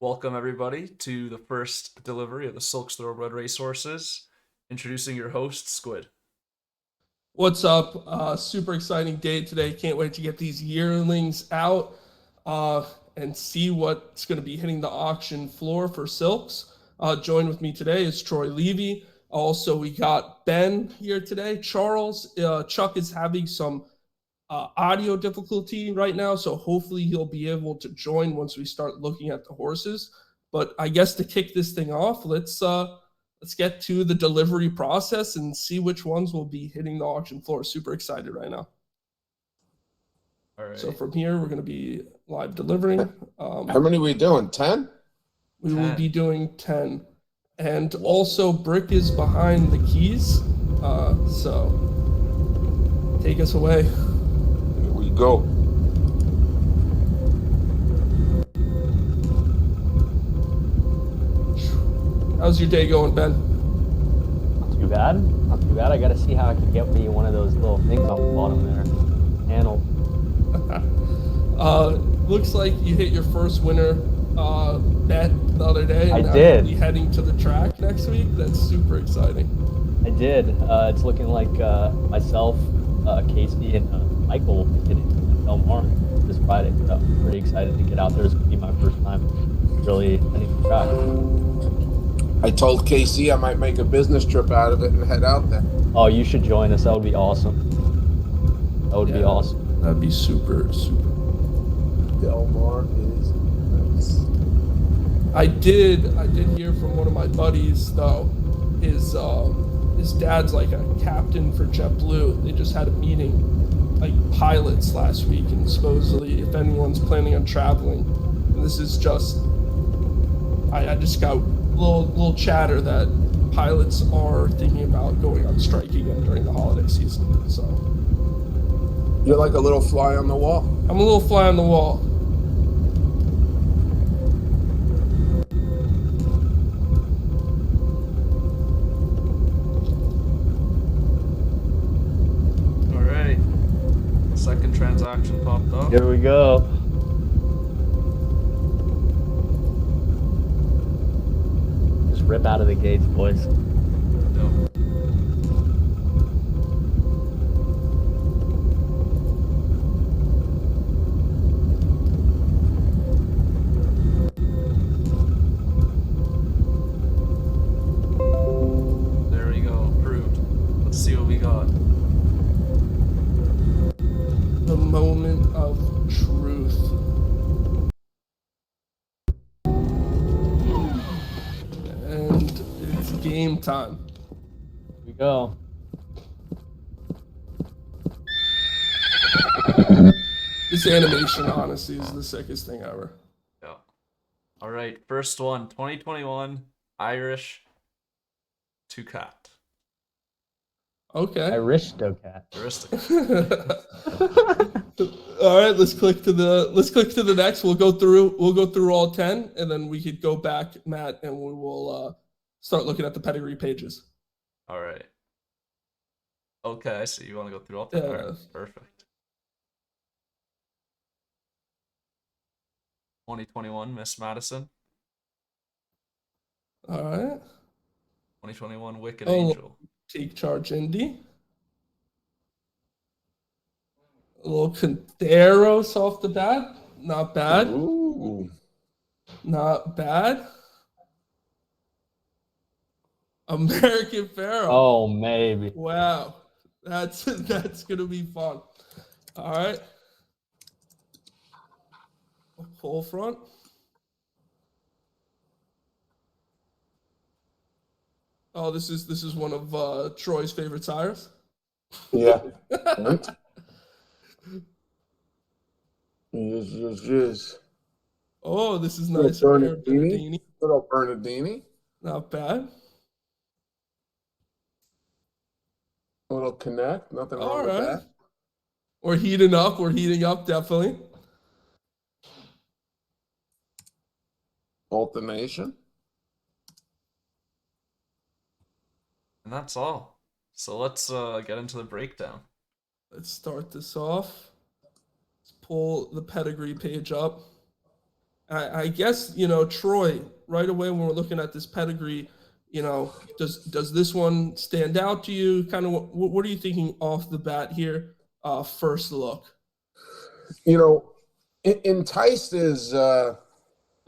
Welcome everybody to the first delivery of the Silks Thoroughbred Racehorses. Introducing your host, Squid. What's up? Super exciting day today. Can't wait to get these yearlings out and see what's going to be hitting the auction floor for Silks. Joined with me today is Troy Levy. Also, we got Ben here today. Charles, Chuck is having some audio difficulty right now, so hopefully he'll be able to join once we start looking at the horses. But I guess to kick this thing off, let's get to the delivery process and see which ones will be hitting the auction floor. Super excited right now. All right. So from here, we're going to be live delivering. How many are we doing? 10? We will be doing 10. And also, Brick is behind the keys. So take us away. Here we go. How's your day going, Ben? Not too bad. Not too bad. I got to see how I can get me one of those little things on the bottom there. Panel. Looks like you hit your first winner bet the other day. I now did. You'll be heading to the track next week. That's super exciting. I did. It's looking like myself, Casey, and Michael will be hitting Del Mar this Friday. So I'm pretty excited to get out there. It's going to be my first time really hitting the track. I told Casey I might make a business trip out of it and head out there. Oh, you should join us. That would be awesome. That would be awesome. That'd be super, super. Del Mar is nice. I did hear from one of my buddies though. His dad's like a captain for JetBlue. They just had a meeting, like pilots last week, and supposedly if anyone's planning on traveling, and this is just, I just got little chatter that pilots are thinking about going on strike again during the holiday season. So You're like a little fly on the wall. I'm a little fly on the wall. All right. Second transaction popped up. Here we go. Just rip out of the gates, boys. Nope. There we go. Approved. Let's see what we got. The moment of truth. And it's game time. Here we go. This animation, honestly, is the sickest thing ever. Yeah. All right. First one. 2021 Irish to cat. Okay. Aristocat. All right, let's click to the next. We'll go through all 10, and then we could go back, Matt, and we will start looking at the pedigree pages. All right. Okay, I see. You want to go through all 10? Yeah. All right, perfect. 2021 Miss Madison. All right. 2021 Wicked Oh. Angel. Take charge, Indy. A little Conteros off the bat. Not bad. Ooh. Not bad. American Pharaoh. Oh, maybe. Wow. That's gonna be fun. All right. Full front. Oh, this is one of Troy's favorite sires. Yeah. Right? Yes. Oh, this is Little nice. Bernardini. Little Bernardini. Not bad. A little Connect. Nothing wrong All with right. that. We're heating up. We're heating up, definitely. Alternation. And that's all. So let's get into the breakdown. Let's start this off. Let's pull the pedigree page up. I guess, Troy, right away when we're looking at this pedigree, does this one stand out to you? Kind of what are you thinking off the bat here? First look. Enticed is, again,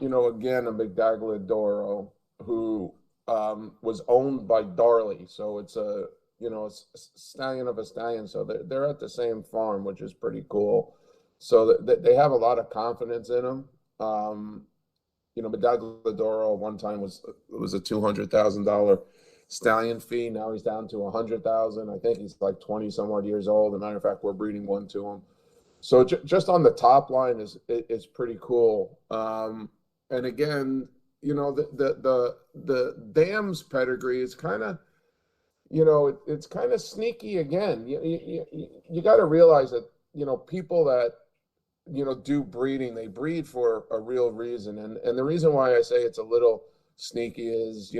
a Medaglia who was owned by Darley. So it's a stallion of a stallion. So they're at the same farm, which is pretty cool. So they have a lot of confidence in him. Medaglia one time was a $200,000 stallion fee. Now he's down to $100,000. I think he's like 20 some odd years old. As a matter of fact, we're breeding one to him. So just on the top line is pretty cool. And again, the Dams pedigree is kind of, it's kind of sneaky again. You got to realize that, people that, do breeding, they breed for a real reason. And the reason why I say it's a little sneaky is,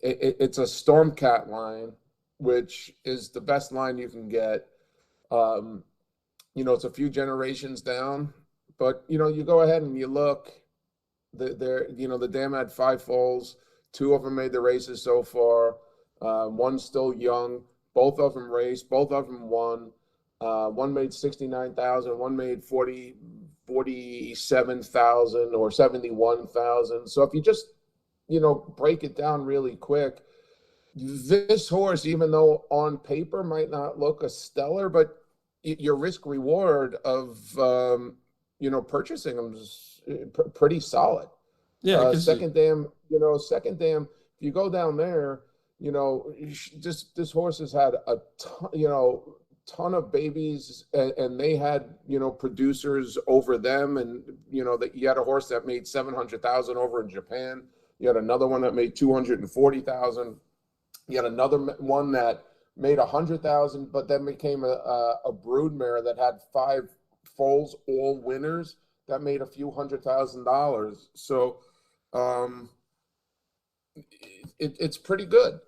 it's a Stormcat line, which is the best line you can get. It's a few generations down, but, you go ahead and you look, the dam had 5 foals, 2 of them made the races so far. One's still young. Both of them raced. Both of them won. One made 69,000. One made 47,000 or 71,000. So if you just, break it down really quick, this horse, even though on paper might not look a stellar, but your risk reward of, purchasing them is pretty solid. Yeah. Second dam, if you go down there, this horse has had a ton of babies, and they had, producers over them. And, that you had a horse that made 700,000 over in Japan. You had another one that made 240,000. You had another one that made 100,000, but then became a broodmare that had 5 foals, all winners, that made a few $100,000. So it's pretty good.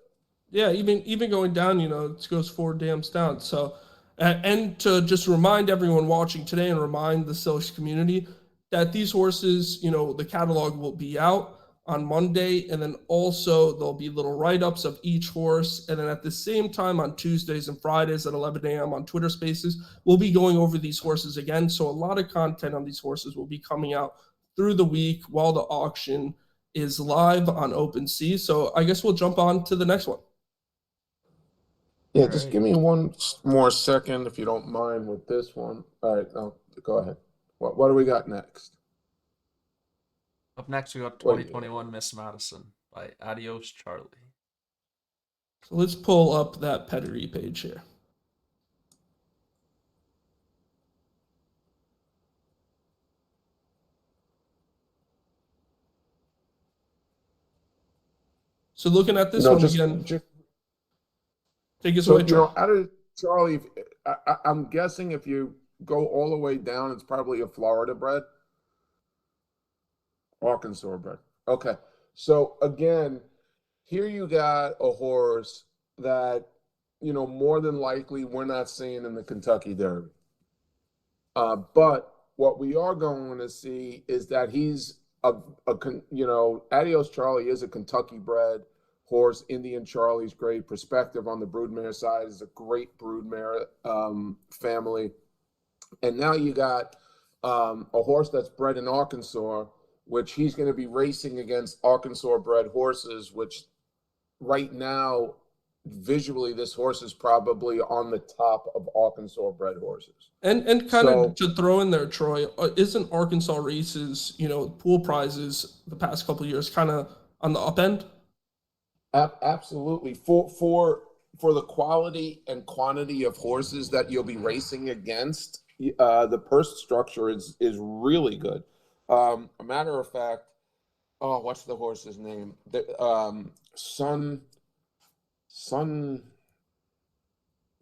Yeah, even going down, it goes 4 dams down. So, and to just remind everyone watching today and remind the Silks community that these horses, the catalog will be out on Monday, and then also there'll be little write-ups of each horse, and then at the same time on Tuesdays and Fridays at 11 a.m. on Twitter Spaces, we'll be going over these horses again. So a lot of content on these horses will be coming out through the week while the auction is live on OpenSea. So I guess we'll jump on to the next one. Yeah, just give me one more second, if you don't mind, with this one. All right, no, go ahead. What do we got next? Up next, we got 2021 Miss Madison by Adios Charlie. So let's pull up that pedigree page here. So looking at this one again, take us away, Charlie. Out of Charlie, I'm guessing if you go all the way down, it's probably a Florida bred. Arkansas bred. Okay. So again, here you got a horse that, more than likely we're not seeing in the Kentucky Derby. But what we are going to see is that he's Adios Charlie is a Kentucky bred horse. Indian Charlie's great. Perspective on the broodmare side is a great broodmare family. And now you got a horse that's bred in Arkansas, which he's going to be racing against Arkansas-bred horses, which right now, visually, this horse is probably on the top of Arkansas-bred horses. And kind of to throw in there, Troy, isn't Arkansas races, pool prizes the past couple of years kind of on the up end? Absolutely. For the quality and quantity of horses that you'll be racing against, the purse structure is really good. A matter of fact, what's the horse's name? Sun.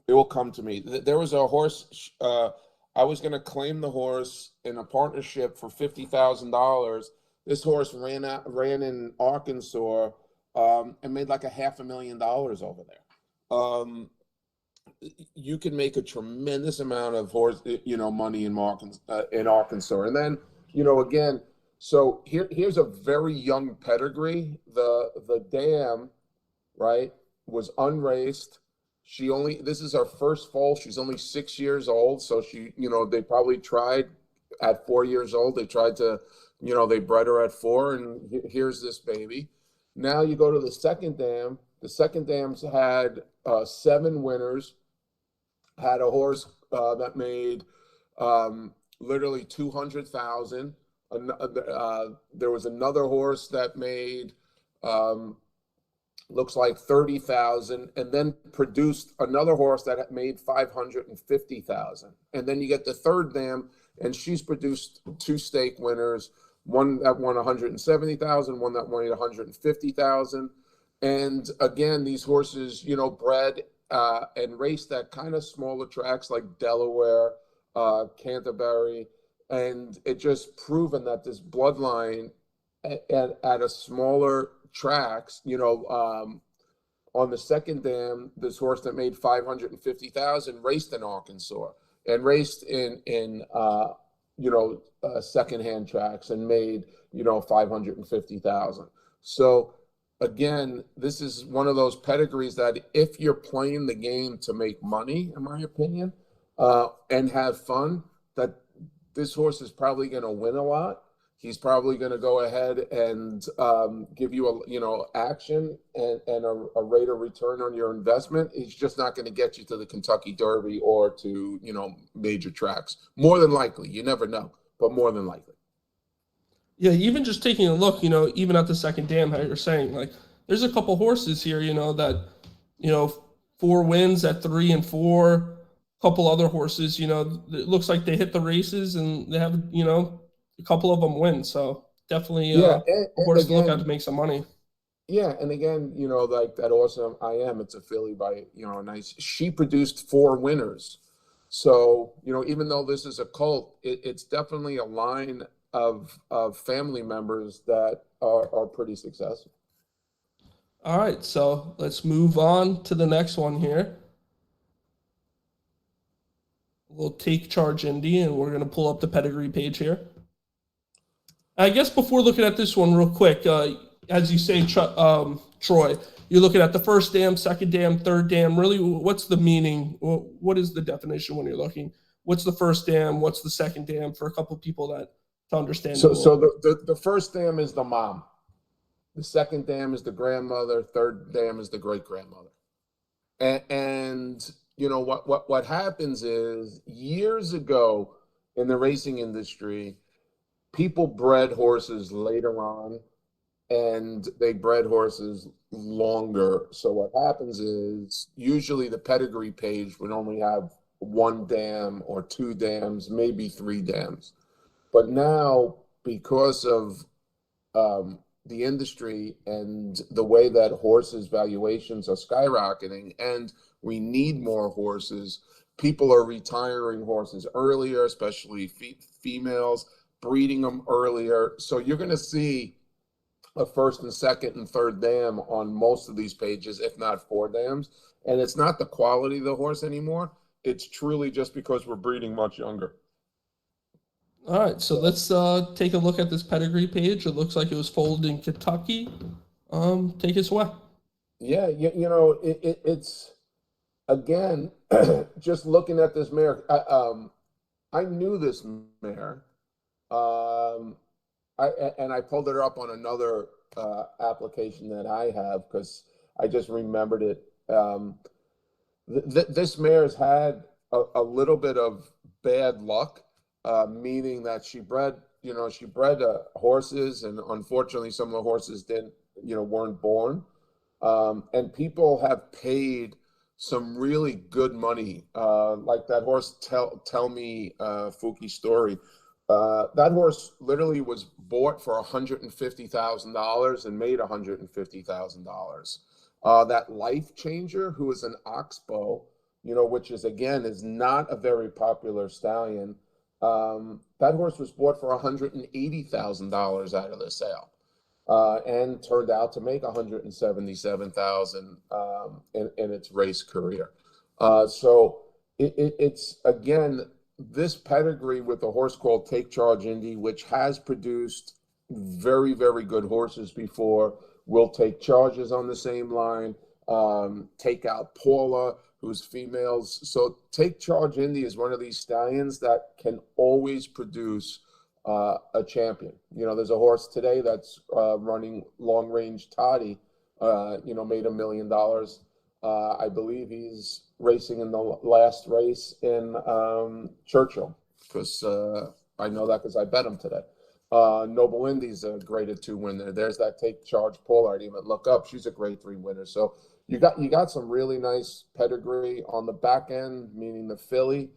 It will come to me. There was a horse. I was going to claim the horse in a partnership for $50,000. This horse ran in Arkansas and made like $500,000 over there. You can make a tremendous amount of horse, money in Arkansas. And then, again, So here's a very young pedigree. The dam, right, was unraced. This is her first foal. She's only 6 years old. So they probably tried at 4 years old. They tried to, they bred her at 4, and here's this baby. Now you go to the second dam. The second dam's had 7 winners, had a horse that made literally 200,000. There was another horse that made looks like 30,000, and then produced another horse that made 550,000. And then you get the third dam, and she's produced 2 stake winners, one that won 170,000, one that won 150,000. And again, these horses, bred and raced at kind of smaller tracks like Delaware, Canterbury, and it just proven that this bloodline at a smaller tracks, on the second dam, this horse that made 550,000 raced in Arkansas and raced in secondhand tracks and made 550,000. So again, this is one of those pedigrees that if you're playing the game to make money, in my opinion, and have fun, that this horse is probably going to win a lot. He's probably going to go ahead and give you action and a rate of return on your investment. He's just not going to get you to the Kentucky Derby or to, major tracks. More than likely. You never know, but more than likely. Yeah, even just taking a look, even at the second dam, how you're saying, like, there's a couple horses here, that, 4 wins at 3 and 4, a couple other horses, it looks like they hit the races and they have, a couple of them win. So definitely a horse to look at to make some money. Yeah, and again, like that Awesome I Am, it's a filly by, she produced 4 winners. So, even though this is a cult, it's definitely a line of family members that are pretty successful. All right, so let's move on to the next one here. We'll take charge Indy, and we're going to pull up the pedigree page here. I guess before looking at this one real quick, as you say, Troy, you're looking at the first dam, second dam, third dam. Really, what's the meaning? What is the definition when you're looking? What's the first dam? What's the second dam for a couple of people that to understand? So the first dam is the mom. The second dam is the grandmother. Third dam is the great-grandmother. And what happens is, years ago in the racing industry, people bred horses later on, and they bred horses longer. So what happens is, usually the pedigree page would only have 1 dam or 2 dams, maybe 3 dams. But now, because of the industry and the way that horses' valuations are skyrocketing, and we need more horses, people are retiring horses earlier, especially females, breeding them earlier. So you're going to see a first and second and third dam on most of these pages, if not 4 dams. And it's not the quality of the horse anymore. It's truly just because we're breeding much younger. All right, so let's take a look at this pedigree page. It looks like it was foaled in Kentucky. Take us away. Yeah, it's, again, just looking at this mare, I knew this mare. I pulled her up on another application that I have because I just remembered it. This mare's had a little bit of bad luck, meaning that she bred horses, and unfortunately some of the horses weren't born. And people have paid some really good money, like that horse Tell Me Fuki Story. That horse literally was bought for $150,000 and made $150,000. That Life Changer, who is an oxbow, which is not a very popular stallion. That horse was bought for $180,000 out of the sale, and turned out to make $177,000 in its race career. So it's again, this pedigree with a horse called Take Charge Indy, which has produced very, very good horses before. Will take charges on the same line. Take out Paula, who's females. So Take Charge Indy is one of these stallions that can always produce a champion. You know, there's a horse today that's running Long Range Toddy, made $1 million. I believe he's racing in the last race in Churchill, because I know that because I bet him today. Noble Indy's a grade 2 winner. There's that Take Charge Paul I didn't even look up. She's a grade 3 winner. So you got some really nice pedigree on the back end, meaning the filly.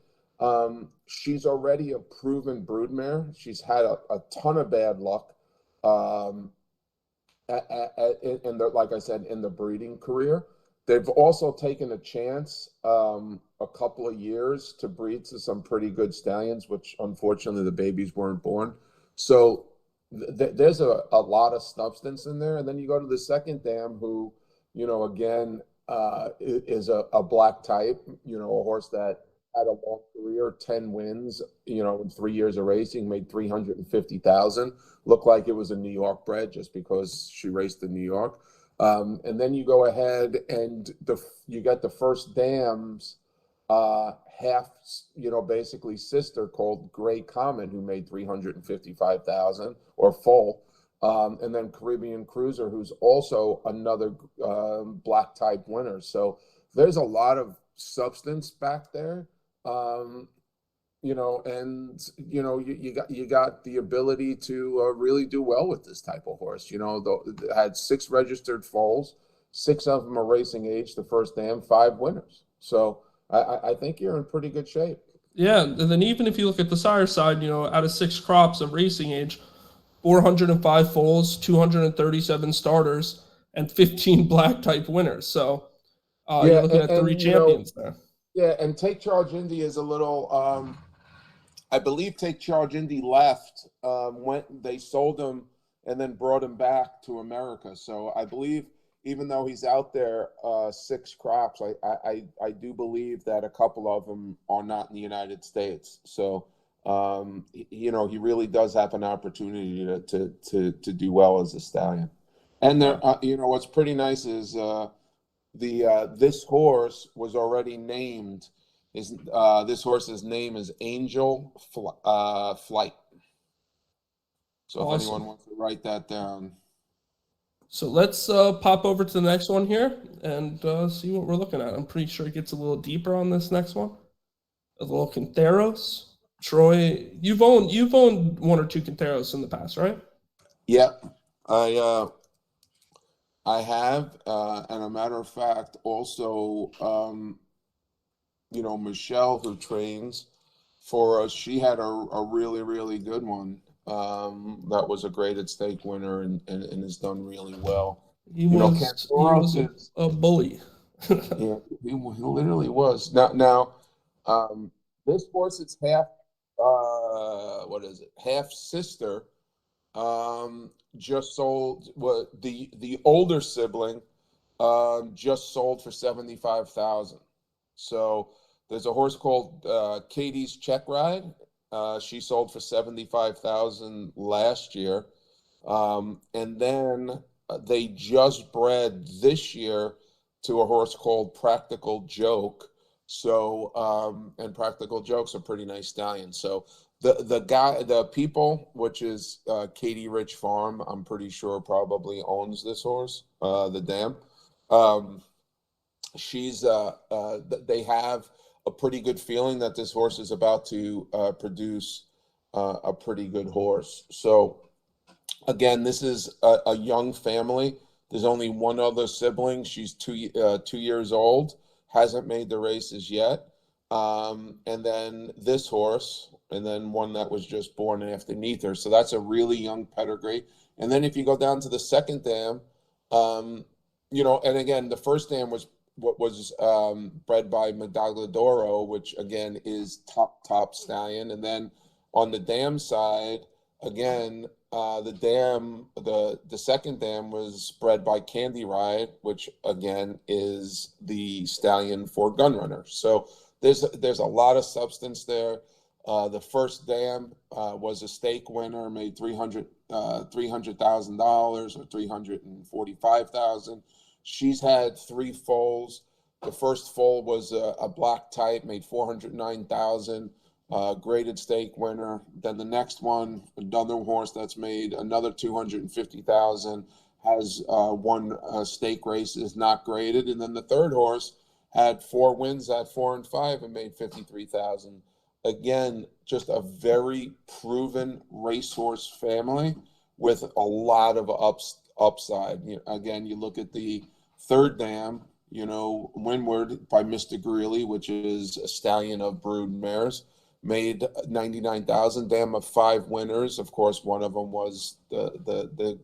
She's already a proven broodmare. She's had a ton of bad luck like I said, in the breeding career. They've also taken a chance a couple of years to breed to some pretty good stallions, which unfortunately the babies weren't born. So there's a lot of substance in there. And then you go to the second dam, who, again, is a black type, a horse that had a long career, 10 wins, in 3 years of racing, made $350,000. Looked like it was a New York bred just because she raced in New York. And then you go ahead and you get the first dam's half, basically sister, called Gray Comet, who made $355,000 or full. And then Caribbean Cruiser, who's also another black type winner. So there's a lot of substance back there. You got the ability to really do well with this type of horse. Had 6 registered foals, 6 of them are racing age, the first dam, 5 winners. So I think you're in pretty good shape. Yeah, and then even if you look at the sire side, out of 6 crops of racing age, 405 foals, 237 starters, and 15 black type winners. So you're looking at 3 champions there. Yeah, and Take Charge Indy is a little. I believe Take Charge Indy left. They sold him and then brought him back to America. So I believe, even though he's out there 6 crops, I do believe that a couple of them are not in the United States. So he really does have an opportunity to do well as a stallion. And there, what's pretty nice is this horse was already named. This horse's name is Angel Flight. So awesome. If anyone wants to write that down. So let's pop over to the next one here and see what we're looking at. I'm pretty sure it gets a little deeper on this next one. A little Quinteros. Troy, you've owned 1 or 2 Quinteros in the past, right? Yeah, I have, and a matter of fact, also, Michelle, who trains for us, she had a really, really good one. That was a graded stake winner and has done really well. He was a bully. Yeah, he literally was. Now, this horse, it's half. Half sister. Just sold. The older sibling just sold for $75,000. So there's a horse called Katie's Check Ride. She sold for $75,000 last year, and then they just bred this year to a horse called Practical Joke. So and Practical Joke's a pretty nice stallion. So the people, which is Katie Rich Farm, I'm pretty sure probably owns this horse, the dam. They have a pretty good feeling that this horse is about to produce a pretty good horse. So again, this is a young family. There's only one other sibling. She's 2 years old, hasn't made the races yet. And then this horse, and then one that was just born underneath her. So that's a really young pedigree. And then if you go down to the second dam, and again, the first dam was bred by Medaglia, which again is top stallion. And then on the dam side, again, the second dam was bred by Candy Ride, which again is the stallion for Gunrunner. So there's a lot of substance there. The first dam was a stake winner, made $300,000 or 345,000. She's had 3 foals. The first foal was a black type, made 409,000. Graded stake winner. Then the next one, another horse that's made another 250,000, has won stake races, not graded. And then the third horse had 4 wins at 4 and 5 and made 53,000. Again, just a very proven racehorse family with a lot of upside. Again, you look at the third dam, Windward by Mr. Greeley, which is a stallion of brood mares, made 99,000. Dam of 5 winners. Of course, one of them was the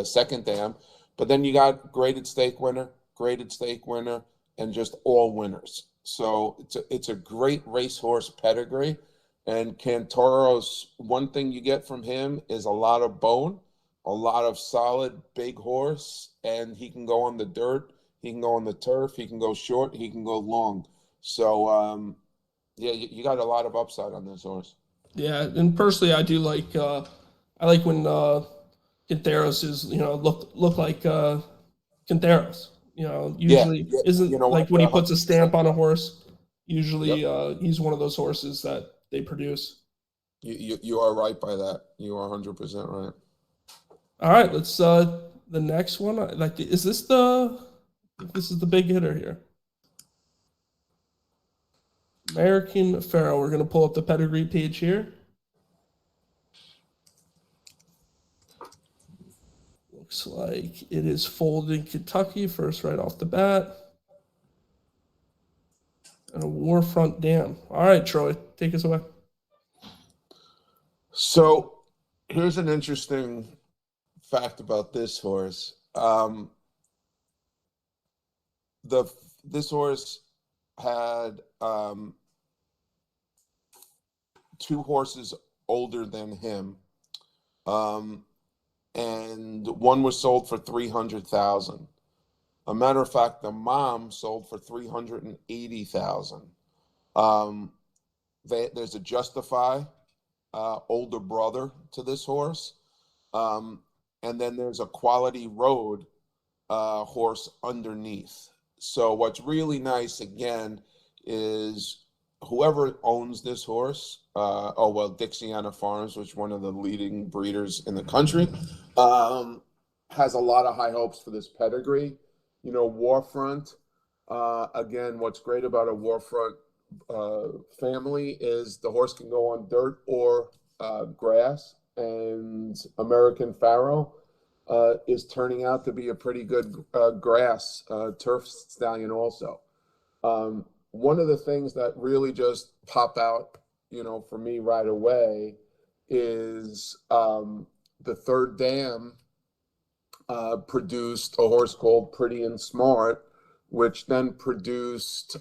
second dam. But then you got graded stake winner, and just all winners. So it's a great racehorse pedigree. And Cantoros, one thing you get from him is a lot of bone, a lot of solid big horse, and he can go on the dirt, he can go on the turf, he can go short, he can go long. So yeah, you got a lot of upside on this horse. Yeah, and personally, I do like I like when Quinteros is look like Quinteros. Usually isn't like when he puts a stamp on a horse. Usually, he's one of those horses that they produce. You are right by that. You are 100% right. All right, let's the next one. Is this the big hitter here? American Pharoah. We're gonna pull up the pedigree page here. Looks like it is foaled in Kentucky first right off the bat. And a Warfront dam. All right, Troy, take us away. So here's an interesting fact about this horse. This horse had 2 horses older than him. And one was sold for 300,000. A matter of fact, the mom sold for 380,000. There's a Justify older brother to this horse, and then there's a Quality Road horse underneath. So what's really nice again is whoever owns this horse, Dixiana Farms, which is one of the leading breeders in the country, has a lot of high hopes for this pedigree. Warfront, again, what's great about a Warfront family is the horse can go on dirt or grass, and American Pharoah is turning out to be a pretty good grass turf stallion also. One of the things that really just pop out, for me right away is the third dam produced a horse called Pretty and Smart, which then produced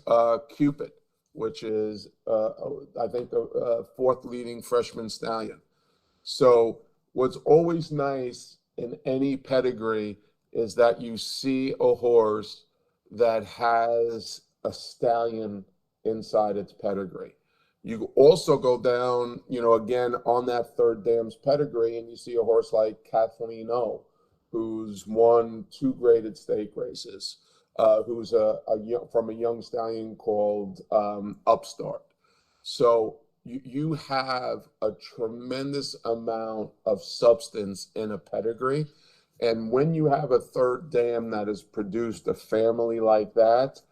Cupid, which is, I think, the 4th leading freshman stallion. So what's always nice in any pedigree is that you see a horse that has a stallion inside its pedigree. You also go down, again, on that third dam's pedigree, and you see a horse like Kathleen O, who's won 2 graded stake races, who's from a young stallion called Upstart. So you have a tremendous amount of substance in a pedigree. And when you have a third dam that has produced a family like that,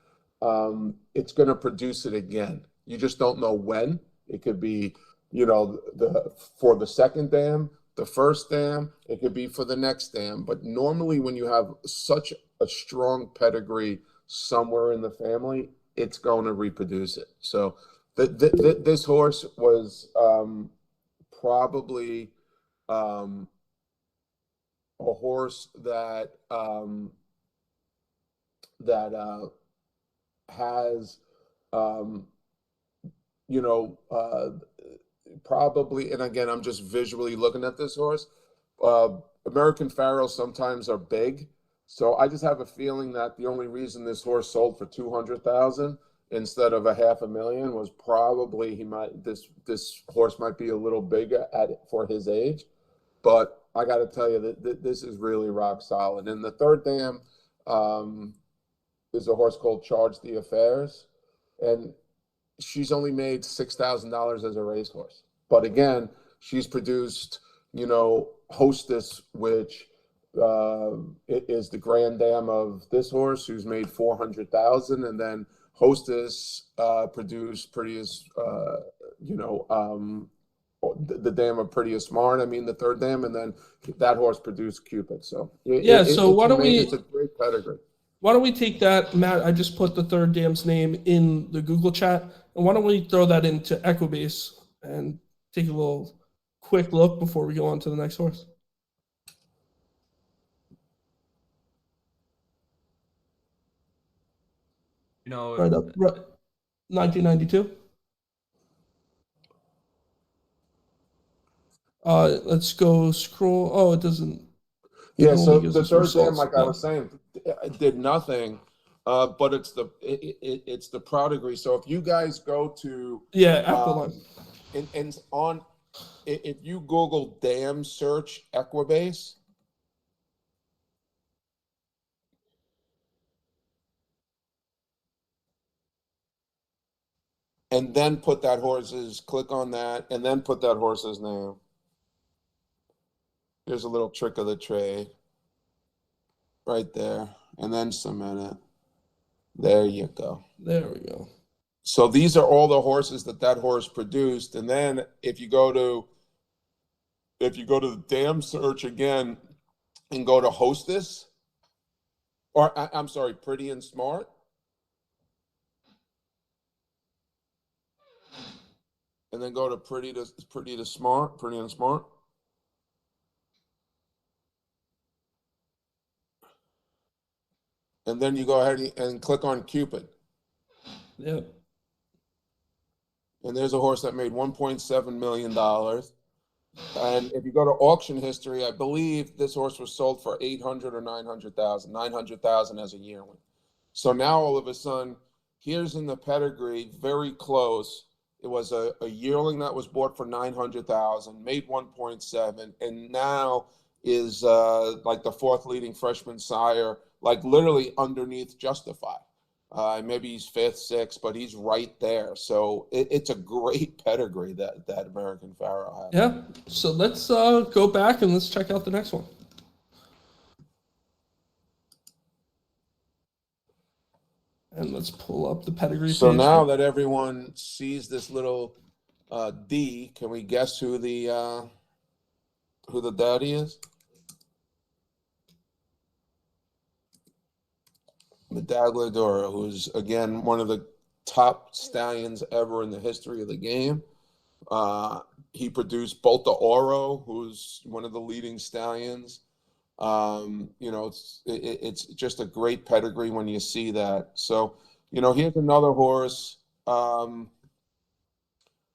it's going to produce it again. You just don't know when. It could be, for the second dam, the first dam, it could be for the next dam. But normally when you have such a strong pedigree somewhere in the family, it's going to reproduce it. So this horse was probably a horse that has probably, and again, I'm just visually looking at this horse. American Pharoahs sometimes are big, so I just have a feeling that the only reason this horse sold for 200,000 instead of a $500,000 was probably this horse might be a little big for his age, but I got to tell you that this is really rock solid. And the third dam is a horse called Charge the Affairs, and she's only made $6,000 as a racehorse. But again, she's produced, Hostess, which is the grand dam of this horse, who's made $400,000, and then Hostess produced Prettiest, the dam of Prettiest Smart. I mean, the third dam, and then that horse produced Cupid. So it's a great pedigree. Why don't we take that, Matt? I just put the third dam's name in the Google chat, and why don't we throw that into Equibase and take a little quick look before we go on to the next horse. Right up, right, 1992. Let's go scroll. Oh, it doesn't. Yeah, so the third dam, like I was saying, did nothing, but it's the Pedigree. So if you guys go to if you Google dam search Equibase, and then click on that, and then put that horse's name. Here's a little trick of the trade right there, and then submit it. There you go. There we go. So these are all the horses that horse produced, and then if you go to the dam search again and go to Hostess, or I'm sorry, Pretty and Smart, and then go to Pretty and Smart. And then you go ahead and click on Cupid. Yep. And there's a horse that made $1.7 million. And if you go to auction history, I believe this horse was sold for $800,000 or $900,000. $900,000 as a yearling. So now all of a sudden, here's in the pedigree, very close. It was a yearling that was bought for $900,000, made $1.7, and now is like the fourth leading freshman sire, like literally underneath Justify. Maybe he's fifth, sixth, but he's right there. So it's a great pedigree that American Pharaoh has. Yeah. So let's go back and let's check out the next one. And let's pull up the pedigree. So now that everyone sees this little D, can we guess who the daddy is? Medaglia, who's again one of the top stallions ever in the history of the game. He produced Bolta Oro, who's one of the leading stallions. It's just a great pedigree when you see that. So, here's another horse.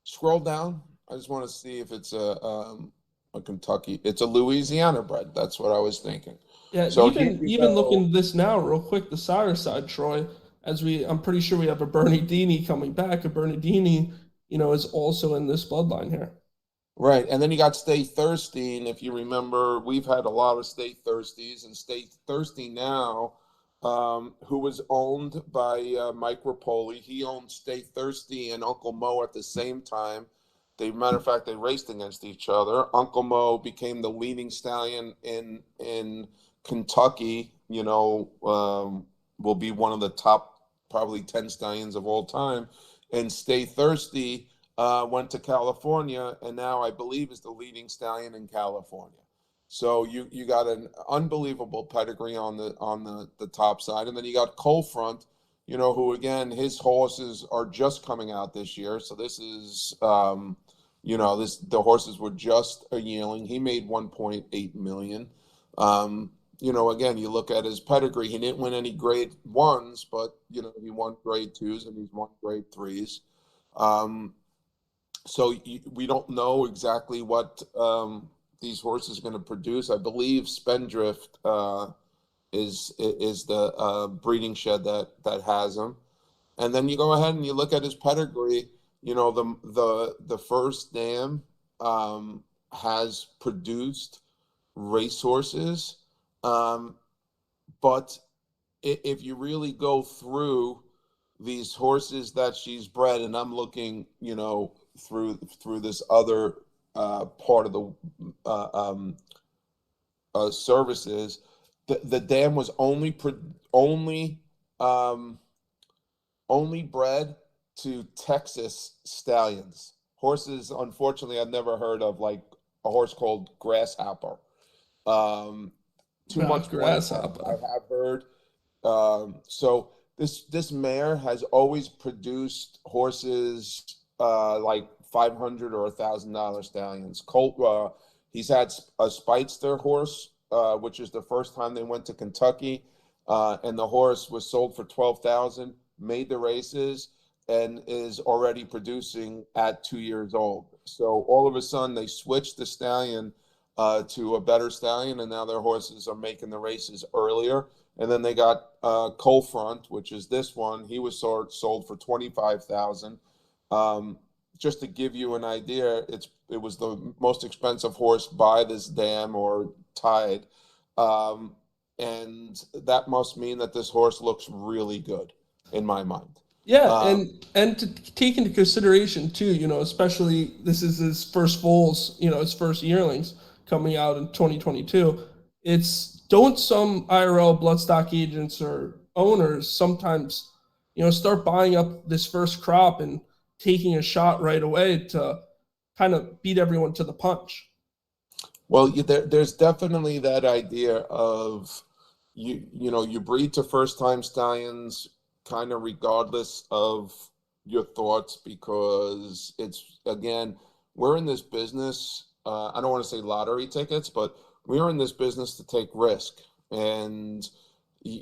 Scroll down. I just want to see if it's a Kentucky. It's a Louisiana bred. That's what I was thinking. Yeah, so even looking at this now real quick, the sire side, Troy, I'm pretty sure we have a Bernardini coming back. A Bernardini, is also in this bloodline here. Right, and then you got Stay Thirsty, and if you remember, we've had a lot of Stay Thirsties, and Stay Thirsty now, who was owned by Mike Rapoli. He owned Stay Thirsty and Uncle Mo at the same time. Matter of fact, they raced against each other. Uncle Mo became the leading stallion in Kentucky. Will be one of the top probably 10 stallions of all time. And Stay Thirsty went to California, and now I believe is the leading stallion in California. So you got an unbelievable pedigree on the top side, and then you got Coal Front, who again his horses are just coming out this year. So this is the horses were just a yearling. He made $1.8 million. Again, you look at his pedigree. He didn't win any grade 1s, but he won grade 2s and he's won grade 3s. So we don't know exactly what these horses are going to produce. I believe Spendthrift is the breeding shed that has them. And then you go ahead and you look at his pedigree. You know, the first dam has produced racehorses, but if you really go through these horses that she's bred, and I'm looking, you know, through this other part of the services, the dam was only bred to Texas stallions. Horses, unfortunately, I've never heard of, like a horse called Grasshopper. Too much blood. I Grasshopper. have heard. So this mare has always produced horses like $500 or $1,000 stallions. Colt, he's had a Speedster horse, which is the first time they went to Kentucky, and the horse was sold for $12,000, made the races, and is already producing at 2 years old. So all of a sudden they switched the stallion to a better stallion, and now their horses are making the races earlier. And then they got Coal Front, which is this one. He was sold for $25,000. Just to give you an idea, it was the most expensive horse by this dam or tied, and that must mean that this horse looks really good in my mind. Yeah, and to take into consideration too, you know, especially this is his first foals, you know, his first yearlings coming out in 2022. Don't some IRL bloodstock agents or owners sometimes, you know, start buying up this first crop and taking a shot right away to kind of beat everyone to the punch? Well, there's definitely that idea of you know, you breed to first time stallions kind of regardless of your thoughts, because it's, again, we're in this business. I don't want to say lottery tickets, but we're in this business to take risk, and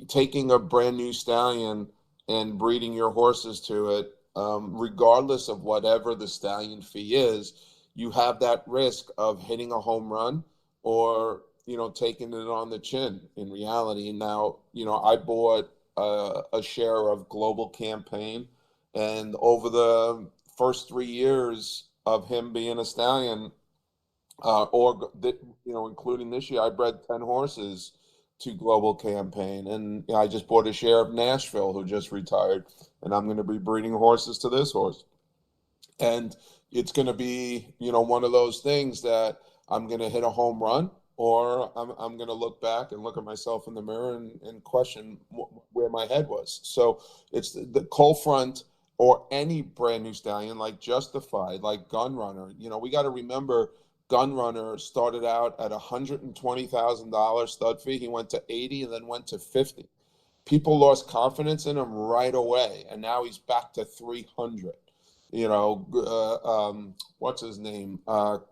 taking a brand new stallion and breeding your horses to it, regardless of whatever the stallion fee is, you have that risk of hitting a home run or, you know, taking it on the chin in reality. Now, you know, I bought a share of Global Campaign, and over the first 3 years of him being a stallion, you know, including this year, I bred 10 horses to Global Campaign, and you know, I just bought a share of Nashville, who just retired, and I'm going to be breeding horses to this horse. And it's going to be, you know, one of those things that I'm going to hit a home run, or I'm going to look back and look at myself in the mirror and question where my head was. So it's the Coal Front or any brand new stallion, like Justified, like Gun Runner. You know, we got to remember Gun Runner started out at $120,000 stud fee. He went to 80 and then went to 50. People lost confidence in him right away, and now he's back to 300. You know, what's his name?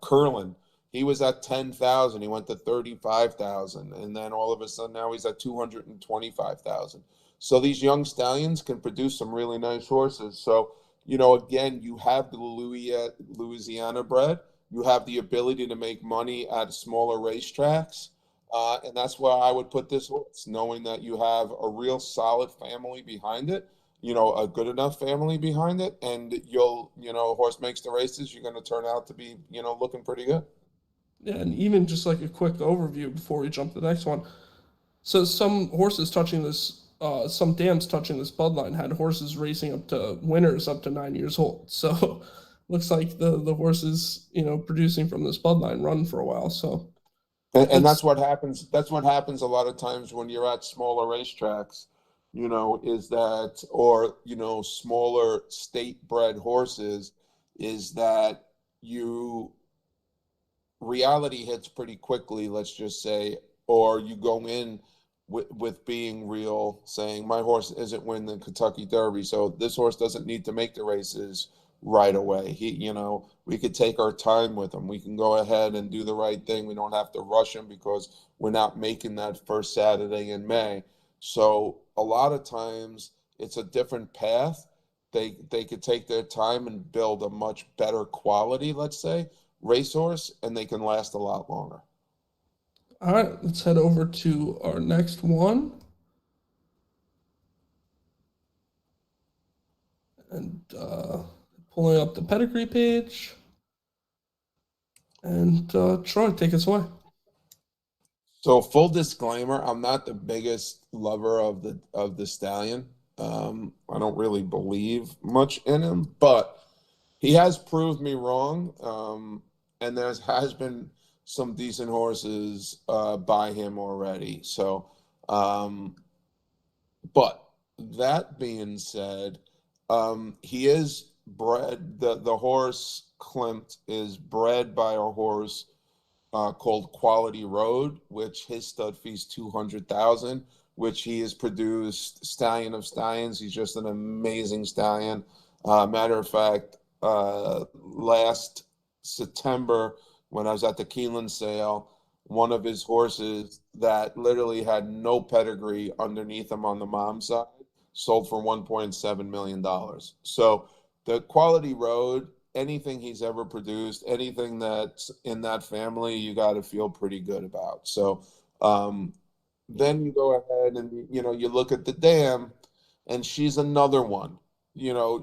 Curlin. He was at 10,000. He went to 35,000, and then all of a sudden now he's at 225,000. So these young stallions can produce some really nice horses. So, you know, again, you have the Louisiana bred. You have the ability to make money at smaller racetracks, and that's where I would put this horse, knowing that you have a real solid family behind it. You know, a good enough family behind it, and you know, a horse makes the races, you're going to turn out to be, you know, looking pretty good. Yeah, and even just like a quick overview before we jump to the next one. So some horses touching this, some dams touching this bloodline had horses racing up to winners up to 9 years old. So looks like the horses, you know, producing from this bloodline run for a while. So And that's what happens. That's what happens a lot of times when you're at smaller racetracks, you know, is that, or, you know, smaller state bred horses, is that reality hits pretty quickly, let's just say, or you go in with being real, saying my horse isn't winning the Kentucky Derby, so this horse doesn't need to make the races right away. You know, we could take our time with him. We can go ahead and do the right thing. We don't have to rush him because we're not making that first Saturday in May. So a lot of times it's a different path. They could take their time and build a much better quality, let's say, racehorse, and they can last a lot longer. all right, let's head over to our next one. pulling up the pedigree page. And Troy, take us away. So full disclaimer, I'm not the biggest lover of the stallion. I don't really believe much in him, but he has proved me wrong. And there has been some decent horses by him already. So, but that being said, he is bred. The horse Klimt is bred by a horse called Quality Road, which his stud fee's 200,000, which he has produced Stallion of Stallions. He's just an amazing stallion. Matter of fact, last September when I was at the Keeneland sale, one of his horses that literally had no pedigree underneath him on the mom side sold for $1.7 million. So the Quality Road, anything he's ever produced, anything that's in that family, you got to feel pretty good about. So then you go ahead and, you look at the dam, and she's another one.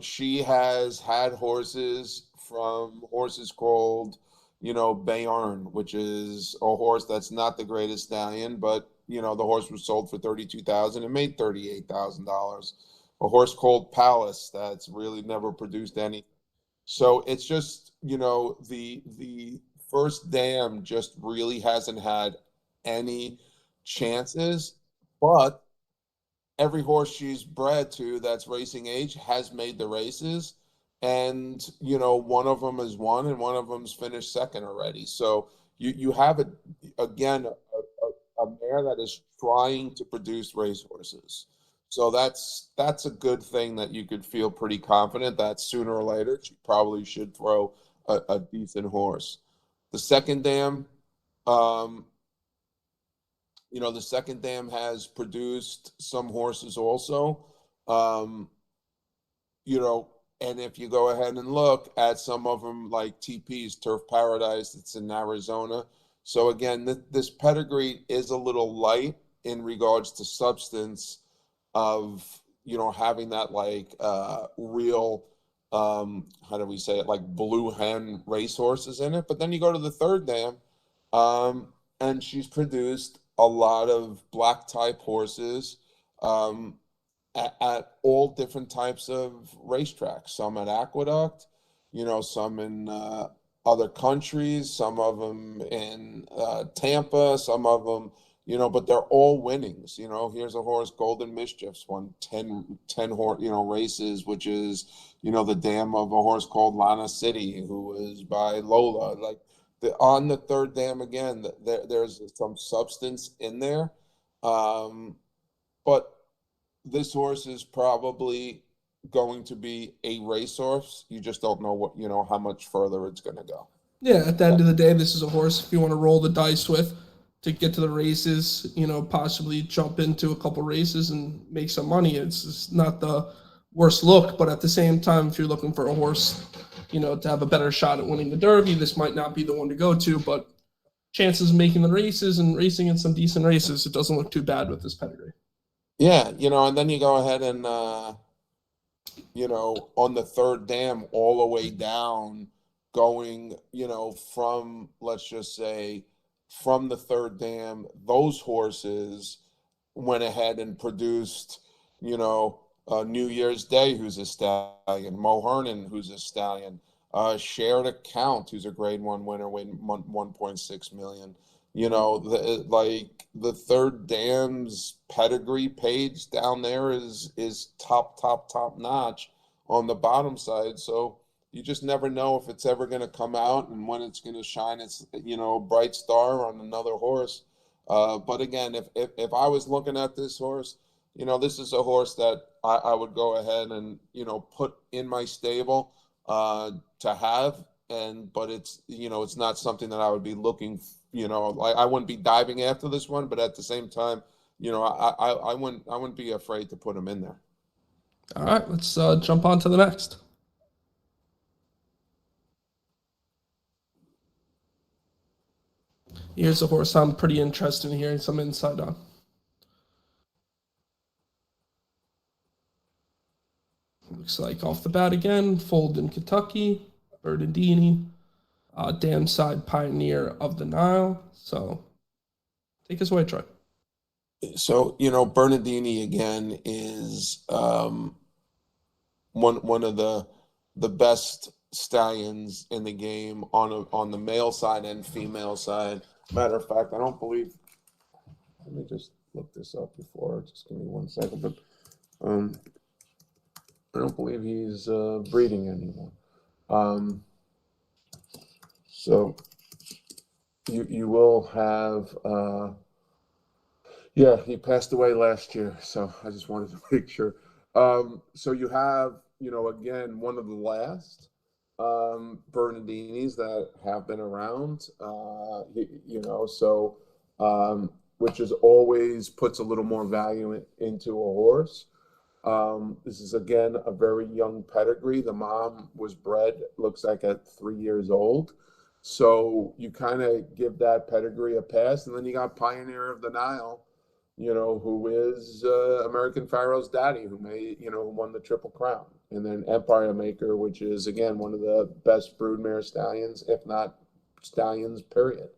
She has had horses from horses called, Bayern, which is a horse that's not the greatest stallion, but, the horse was sold for $32,000 and made $38,000. A horse called Palace that's really never produced any. So it's just, the first dam just really hasn't had any chances, but every horse she's bred to that's racing age has made the races. And, one of them has won and one of them's finished second already. So you have, again, a mare that is trying to produce racehorses. So that's a good thing that you could feel pretty confident that sooner or later she probably should throw a decent horse. The second dam, the second dam has produced some horses also. And if you go ahead and look at some of them, like TP's Turf Paradise, it's in Arizona. So again, this pedigree is a little light in regards to substance of, having that real, how do we say it, like blue hen racehorses in it. But then you go to the third dam, and she's produced a lot of black type horses at all different types of racetracks. Some at Aqueduct, some in other countries, some of them in Tampa, some of them, but they're all winnings. Here's a horse, Golden Mischiefs, won 10 races, which is, the dam of a horse called Lana City, who was by Lola. Like on the third dam again, there's some substance in there. But this horse is probably going to be a racehorse. You just don't know what, how much further it's going to go. Yeah, at the end of the day, this is a horse if you want to roll the dice with to get to the races, possibly jump into a couple races and make some money. It's not the worst look, but at the same time, if you're looking for a horse, to have a better shot at winning the Derby, this might not be the one to go to, but chances of making the races and racing in some decent races, it doesn't look too bad with this pedigree. Yeah, and then you go ahead and, on the third dam all the way down, going, from, let's just say, from the third dam, those horses went ahead and produced, New Year's Day, who's a stallion, Mo Hernan, who's a stallion, Shared Account, who's a grade 1 winner, weighing 1.6 million. The third dam's pedigree page down there is top notch on the bottom side. So you just never know if it's ever going to come out and when it's going to shine its, bright star on another horse. But again, if I was looking at this horse, this is a horse that I would go ahead and, put in my stable to have. But it's, it's not something that I would be looking, I wouldn't be diving after this one, but at the same time, I wouldn't be afraid to put him in there. All right, let's jump on to the next. Here's a horse I'm pretty interested in hearing some insight on. Looks like off the bat again, foaled in Kentucky, Bernardini, dam side pioneer of the Nile. So take us away, Troy. So, Bernardini again is one of the best stallions in the game on the male side and female side. Matter of fact, I don't believe. Let me just look this up before. Just give me 1 second. But I don't believe he's breeding anymore. So you will have. Yeah, he passed away last year, so I just wanted to make sure. So you have, again, one of the last Bernardinis that have been around, which is always puts a little more value into a horse. This is, again, a very young pedigree. The mom was bred, looks like, at 3 years old. So you kind of give that pedigree a pass. And then you got Pioneer of the Nile, who is American Pharaoh's daddy, who won the Triple Crown. And then Empire Maker, which is, again, one of the best broodmare stallions, if not stallions, period.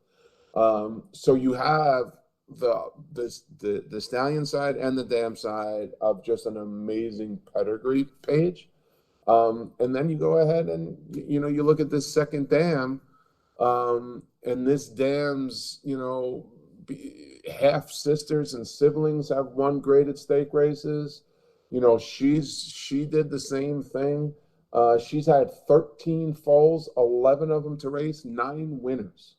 So you have the stallion side and the dam side of just an amazing pedigree page. And then you go ahead and, you look at this second dam, and this dam's, half sisters and siblings have won graded stake races. She did the same thing. She's had 13 foals, 11 of them to race, 9 winners.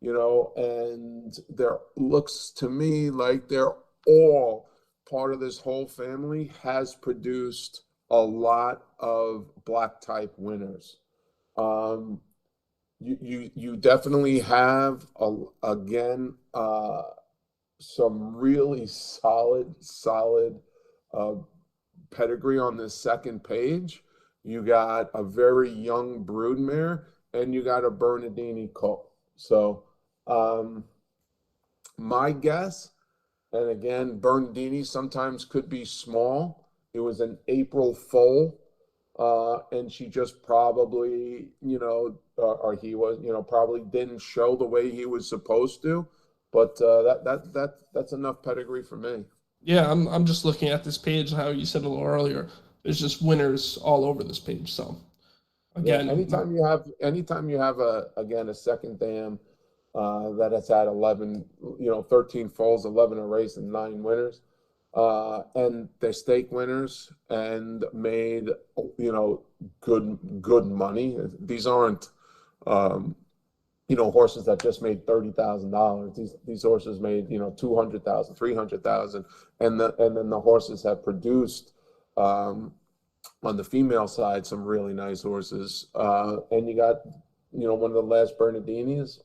And there looks to me like they're all part of this whole family has produced a lot of black type winners. You definitely have some really solid pedigree on this second page. You got a very young broodmare, and you got a Bernardini colt. So my guess, and again, Bernardini sometimes could be small. It was an April foal, and she just probably, or he was, probably didn't show the way he was supposed to. But that's enough pedigree for me. Yeah, I'm just looking at this page. How you said a little earlier, there's just winners all over this page. So again, yeah, anytime you have a second dam that has had 11, 13 foals, 11 a race, and 9 winners, and they're stake winners and made good money. These aren't horses that just made $30,000. These horses made $200,000, $300,000, and then the horses have produced on the female side some really nice horses. And you got one of the last Bernardinis.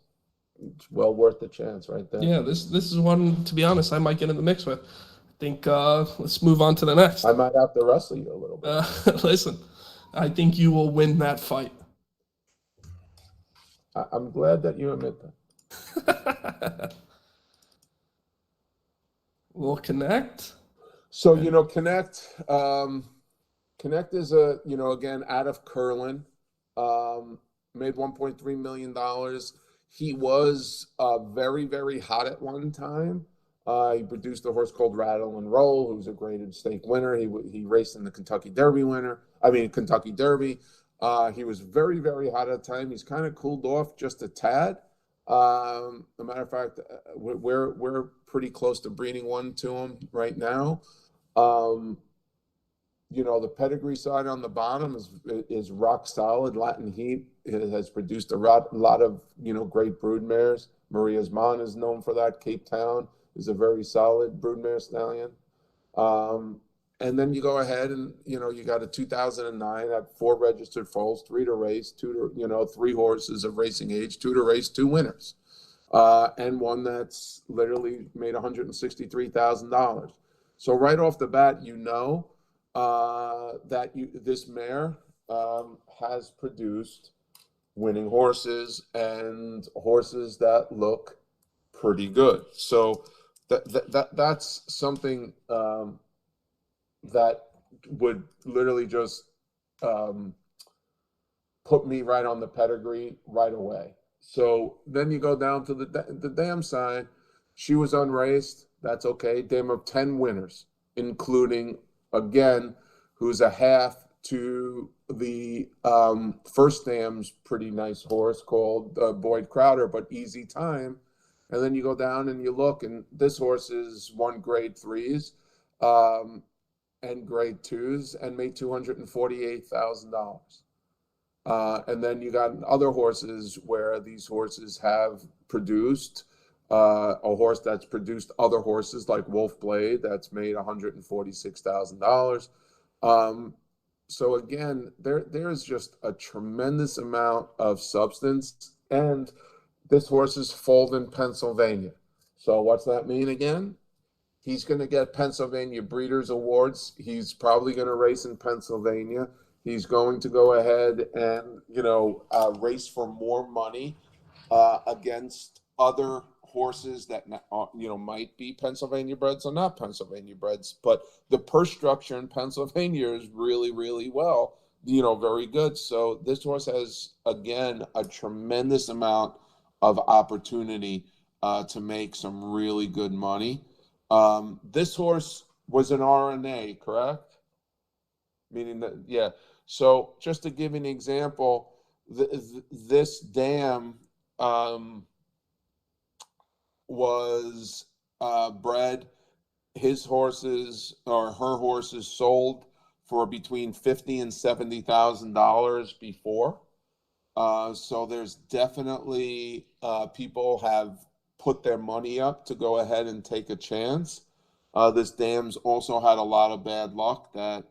It's well worth the chance right there. Yeah, this is one, to be honest, I might get in the mix with. I think let's move on to the next. I might have to wrestle you a little bit. Listen, I think you will win that fight. I'm glad that you admit that. We'll Connect. So, Connect is again, out of Curlin, made $1.3 million. He was very, very hot at one time. He produced a horse called Rattle and Roll, who was a graded stake winner. He raced in the Kentucky Derby. He was very, very hot at the time. He's kind of cooled off just a tad. As a matter of fact, we're pretty close to breeding one to him right now. The pedigree side on the bottom is rock solid. Latin Heat has produced a lot of great broodmares. Maria's Mon is known for that. Cape Town is a very solid broodmare stallion. And then you go ahead and you got a 2009 at 4 registered foals, 3 to race, 3 horses of racing age, 2 to race, 2 winners, and one that's literally made $163,000. So right off the bat, that this mare has produced winning horses and horses that look pretty good. So that's something that would literally just put me right on the pedigree right away. So then you go down to the dam side. She was unraced. That's okay. Dam of 10 winners, including, again, who's a half to the first dam's pretty nice horse called Boyd Crowder, but Easy Time. And then you go down and you look, and this horse is won grade threes and grade twos and made $248,000. And then you got other horses where these horses have produced a horse that's produced other horses like Wolf Blade that's made $146,000. So again, there's just a tremendous amount of substance, and this horse is foaled in Pennsylvania. So what's that mean again? He's going to get Pennsylvania Breeders' Awards. He's probably going to race in Pennsylvania. He's going to go ahead and, race for more money against other horses that, might be Pennsylvania breds or not Pennsylvania breds. But the purse structure in Pennsylvania is really, really well, very good. So this horse has, again, a tremendous amount of opportunity to make some really good money. This horse was an RNA, correct? Meaning that, yeah. So just to give you an example, this dam was bred. His horses or her horses sold for between $50,000 and $70,000 before. So there's definitely people have put their money up to go ahead and take a chance. This dam's also had a lot of bad luck that,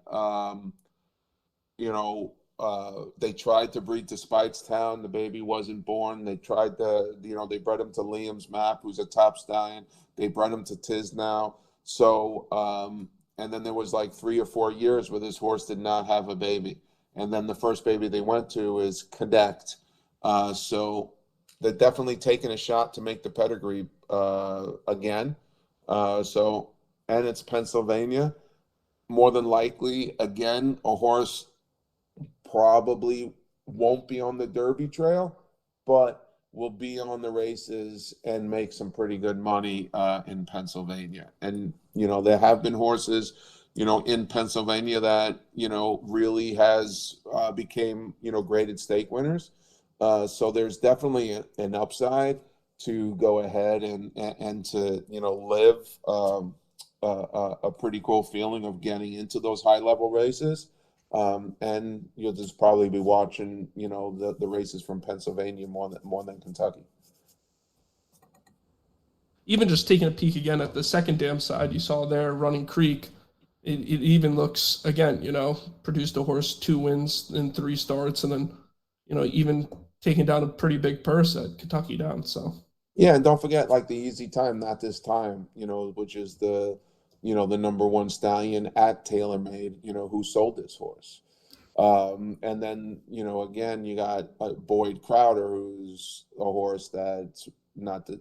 they tried to breed to Speightstown. The baby wasn't born. They tried to, they bred him to Liam's Map, who's a top stallion. They bred him to Tisnow. So, and then there was like 3 or 4 years where this horse did not have a baby. And then the first baby they went to is Connect. So they're definitely taking a shot to make the pedigree again. And it's Pennsylvania. More than likely, again, a horse probably won't be on the Derby trail, but will be on the races and make some pretty good money in Pennsylvania. And, there have been horses, in Pennsylvania that, really has became, graded stake winners. So there's definitely an upside to go ahead and to, live a pretty cool feeling of getting into those high level races. And you'll just probably be watching, the races from Pennsylvania more than Kentucky. Even just taking a peek again at the second dam side, you saw there Running Creek. It even looks, again, produced a horse 2 wins in 3 starts, and then, even taking down a pretty big purse at Kentucky Down. So yeah, and don't forget like the Easy Time, Not This Time, which is the the number 1 stallion at TaylorMade, who sold this horse. And then, again, you got Boyd Crowder, who's a horse that's not the,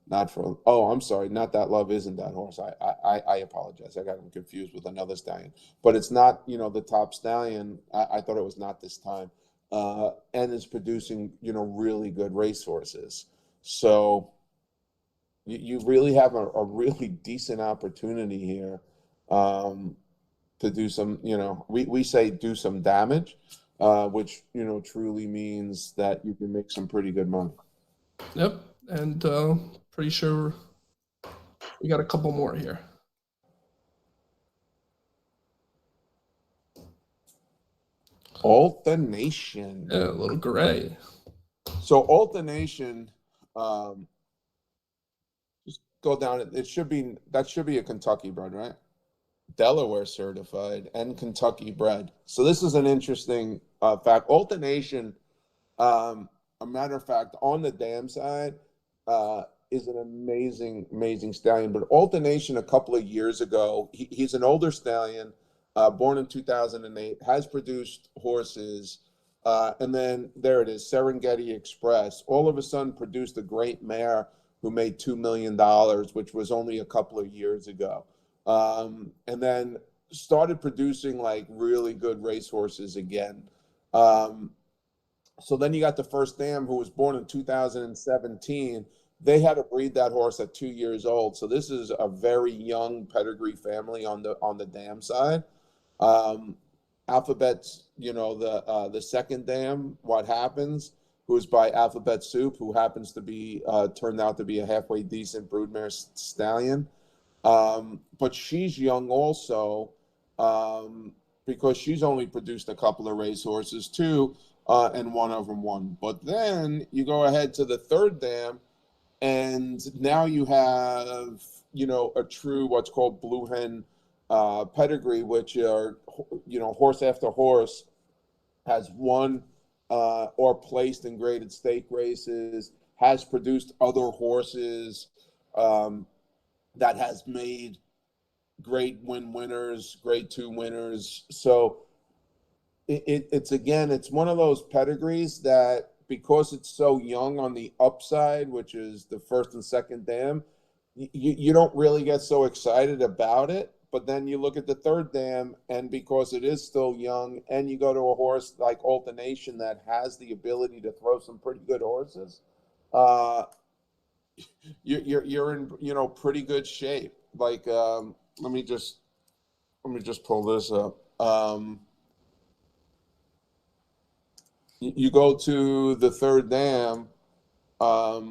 not from, oh, I'm sorry, Not That Love Isn't That Horse. I apologize. I got him confused with another stallion. But it's not, the top stallion. I thought it was Not This Time. And is producing, really good racehorses. So you really have a really decent opportunity here to do some, we say do some damage, which, truly means that you can make some pretty good money. Yep. And pretty sure we got a couple more here. Alta Nation. Yeah, a little gray. So Alta Nation, just go down. That should be a Kentucky bred, right? Delaware certified and Kentucky bred. So this is an interesting fact. Alta Nation, a matter of fact, on the dam side, is an amazing stallion. But Alta Nation, a couple of years ago, he's an older stallion, born in 2008, has produced horses. And then there it is, Serengeti Express. All of a sudden produced a great mare who made $2 million, which was only a couple of years ago. And then started producing like really good racehorses again. So then you got the first dam, who was born in 2017. They had to breed that horse at 2 years old. So this is a very young pedigree family on the dam side. Alphabet's, the second dam, What Happens, who is by Alphabet Soup, who happens to be turned out to be a halfway decent broodmare stallion. But she's young also, because she's only produced a couple of racehorses too, and one of them won. But then you go ahead to the third dam, and now you have, a true what's called blue hen pedigree, which are, horse after horse has won or placed in graded stake races, has produced other horses that has made grade winners, grade 2 winners. So it's one of those pedigrees that, because it's so young on the upside, which is the first and second dam, you don't really get so excited about it. But then you look at the third dam, and because it is still young, and you go to a horse like Alternation that has the ability to throw some pretty good horses, you're in pretty good shape. Like let me just pull this up. You go to the third dam. Let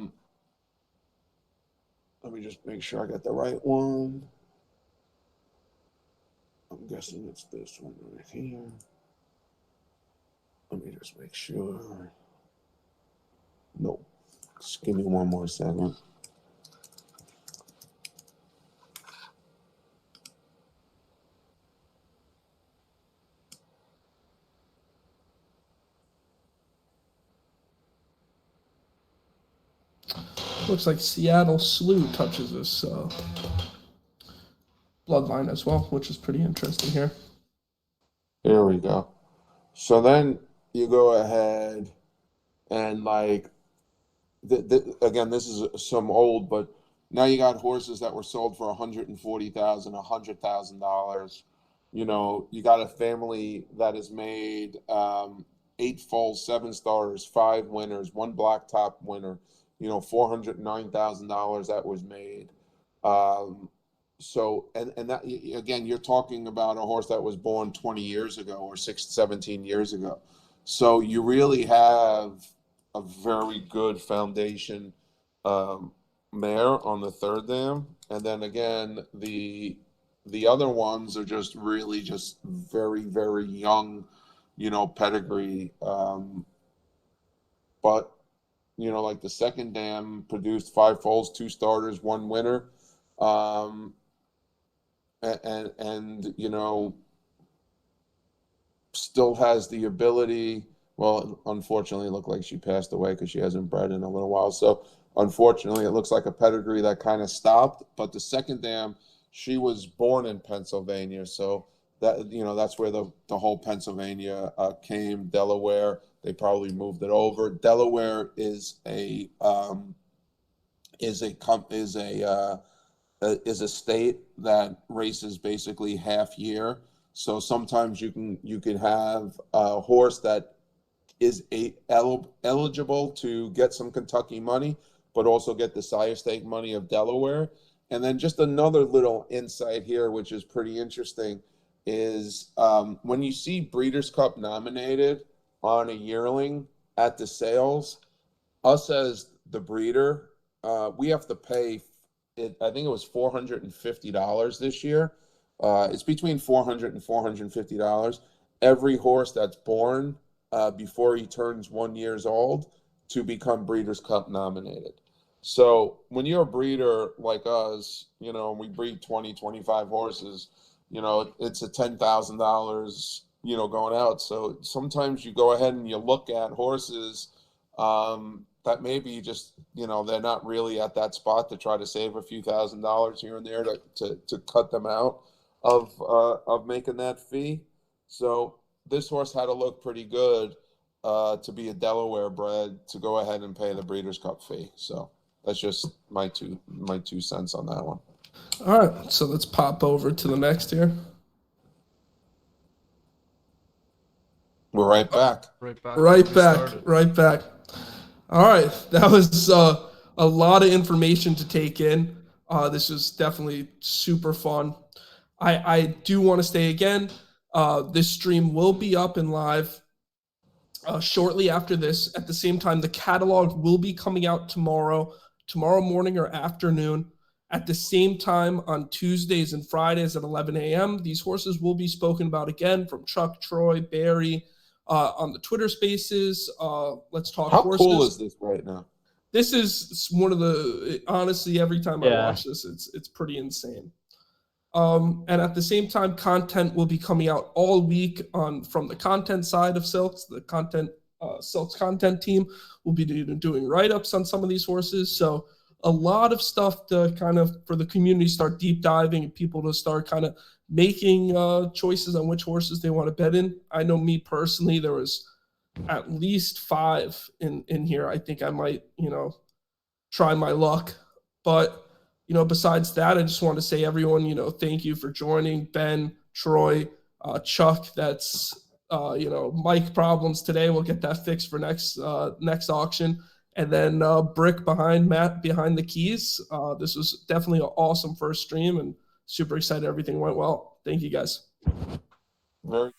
me just make sure I got the right one. I'm guessing it's this one right here. Let me just make sure. Nope. Just give me one more second. Looks like Seattle Slew touches this bloodline as well, which is pretty interesting here. Here we go. So then you go ahead and like, again, this is some old, but now you got horses that were sold for $140,000, $100,000. You got a family that has made 8 foals, 7 stars, 5 winners, 1 blacktop winner. $409,000 that was made. So, and that, again, you're talking about a horse that was born 20 years ago or 17 years ago. So you really have a very good foundation mare on the third dam. And then again, the other ones are just really just very, very young, pedigree. But like the second dam produced 5 foals, 2 starters, 1 winner. And still has the ability. Well, unfortunately, it looked like she passed away because she hasn't bred in a little while. So unfortunately, it looks like a pedigree that kind of stopped. But the second dam, she was born in Pennsylvania. So that, that's where the whole Pennsylvania came. Delaware, they probably moved it over. Delaware is a state that races basically half year. So sometimes you can have a horse that is eligible to get some Kentucky money, but also get the sire stake money of Delaware. And then just another little insight here, which is pretty interesting, is when you see Breeders' Cup nominated on a yearling at the sales, us as the breeder, we have to pay it. I think it was $450 this year. It's between $400 and $450 every horse that's born before he turns 1 year old to become Breeders' Cup nominated. So when you're a breeder like us, we breed 20, 25 horses, it's a $10,000, going out. So sometimes you go ahead and you look at horses that maybe just, they're not really at that spot to try to save a few $1,000s here and there to cut them out of making that fee. So this horse had to look pretty good to be a Delaware bred to go ahead and pay the Breeders' Cup fee. So that's just my two cents on that one. All right, so let's pop over to the next here. We're right back. Right back. Right We back. started. Right back. All right. That was a lot of information to take in. This was definitely super fun. I do want to say again, this stream will be up and live shortly after this. At the same time, the catalog will be coming out tomorrow morning or afternoon. At the same time on Tuesdays and Fridays at 11 a.m., these horses will be spoken about again from Chuck, Troy, Barry, on the Twitter Spaces. Let's Talk How Horses. cool is this right now? This is one of the, honestly, every time I Yeah. watch this, it's pretty insane. And at the same time, content will be coming out all week from the content side of Silks. The Silks content team will be doing write-ups on some of these horses. So a lot of stuff to kind of, for the community to start deep diving and people to start kind of making choices on which horses they want to bet in. I know me personally, there was at least 5 in here. I think I might, try my luck. But, besides that, I just want to say, everyone, thank you for joining. Ben, Troy, Chuck, that's, mic problems today. We'll get that fixed for next auction. And then Brick Matt behind the keys. This was definitely an awesome first stream and super excited everything went well. Thank you guys. Very